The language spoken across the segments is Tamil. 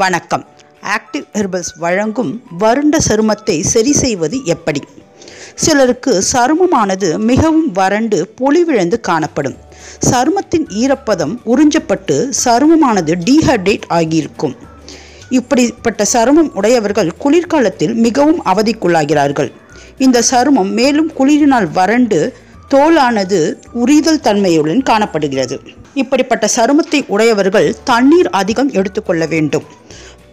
வணக்கம். ஆக்டிவ் ஹெர்பல்ஸ் வழங்கும் வறண்ட சருமத்தை சரி செய்வது எப்படி? சிலருக்கு சருமமானது மிகவும் வறண்டு பொலிவிழந்து காணப்படும். சருமத்தின் ஈரப்பதம் உறிஞ்சப்பட்டு சருமமானது டீஹைட்ரேட் ஆகியிருக்கும். இப்படிப்பட்ட சருமம் உடையவர்கள் குளிர்காலத்தில் மிகவும் அவதிக்குள்ளாகிறார்கள். இந்த சருமம் மேலும் குளிரினால் வறண்டு தோலானது உரிதல் தன்மையுடன் காணப்படுகிறது. இப்படிப்பட்ட சருமத்தை உடையவர்கள் தண்ணீர் அதிகம் எடுத்துக்கொள்ள வேண்டும்.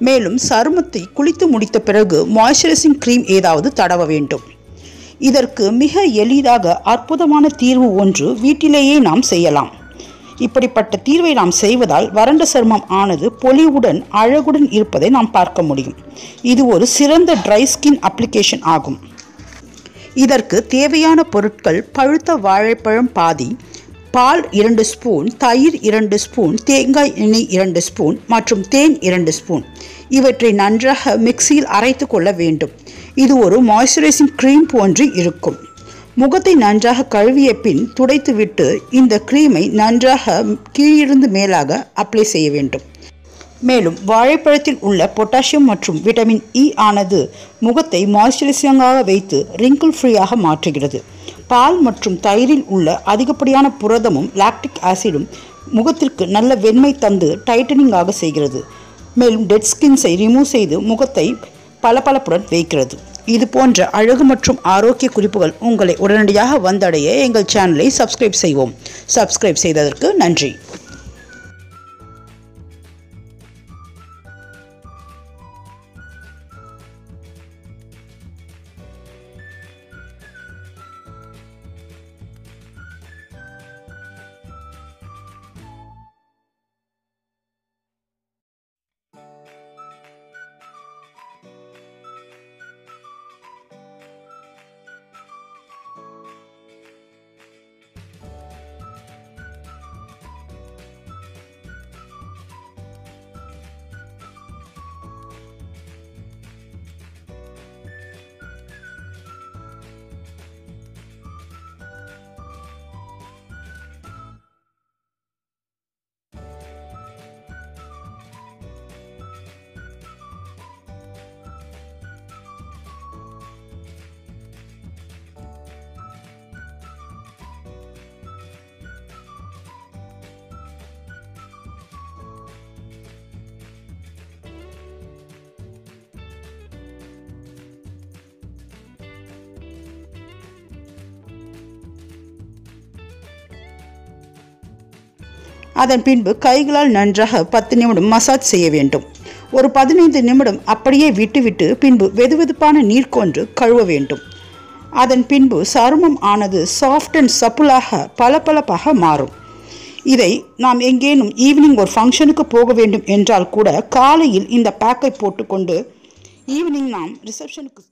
மேலும் சருமத்தை குளித்து முடித்த பிறகு மாய்ஸ்சரைசிங் கிரீம் ஏதாவது தடவ வேண்டும். இதற்கு மிக எளிதாக அற்புதமான தீர்வு ஒன்று வீட்டிலேயே நாம் செய்யலாம். இப்படிப்பட்ட தீர்வை நாம் செய்வதால் வறண்ட சருமம் ஆனது பொலிவுடன் அழகுடன் இருப்பதை நாம் பார்க்க முடியும். இது ஒரு சிறந்த ட்ரை ஸ்கின் அப்ளிகேஷன் ஆகும். இதற்கு தேவையான பொருட்கள்: பழுத்த வாழைப்பழம் பாதி, பால் 2 ஸ்பூன், தயிர் 2 ஸ்பூன், தேங்காய் எண்ணெய் 2 ஸ்பூன் மற்றும் தேன் 2 ஸ்பூன். இவற்றை நன்றாக மிக்சியில் அரைத்து கொள்ள வேண்டும். இது ஒரு மாய்ஸ்சரைசிங் கிரீம் போன்று இருக்கும். முகத்தை நன்றாக கழுவிய பின் துடைத்துவிட்டு இந்த கிரீமை நன்றாக கீழிருந்து மேலாக அப்ளை செய்ய வேண்டும். மேலும் வாழைப்பழத்தில் உள்ள பொட்டாசியம் மற்றும் விட்டமின் இ ஆனது முகத்தை மாய்ஸ்சரைசிங்காக வைத்து ரிங்கிள் ஃப்ரீயாக மாற்றுகிறது. பால் மற்றும் தயிரில் உள்ள அதிகப்படியான புரதமும் லாக்டிக் ஆசிடும் முகத்திற்கு நல்ல வெண்மை தந்து டைட்டனிங்காக செய்கிறது. மேலும் டெட் ஸ்கின்ஸை ரிமூவ் செய்து முகத்தை பளபளப்புடன் வைக்கிறது. இது போன்ற அழகு மற்றும் ஆரோக்கிய குறிப்புகள் உங்களை உடனடியாக வந்தடைய எங்கள் சேனலை சப்ஸ்கிரைப் செய்வோம். சப்ஸ்கிரைப் செய்ததற்கு நன்றி. அதன் பின்பு கைகளால் நன்றாக 10 நிமிடம் மசாஜ் செய்ய வேண்டும். ஒரு 15 நிமிடம் அப்படியே விட்டுவிட்டு பின்பு வெதுவெதுப்பான நீர் கொண்டு கழுவ வேண்டும். அதன் பின்பு சருமம் ஆனது சாஃப்ட் அண்ட் சப்புலாக பளபளப்பாக மாறும். இதை நாம் எங்கேனும் ஈவினிங் ஒரு ஃபங்க்ஷனுக்கு போக வேண்டும் என்றால் கூட காலையில் இந்த பேக்கை போட்டுக்கொண்டு ஈவினிங் நாம் ரிசப்ஷனுக்கு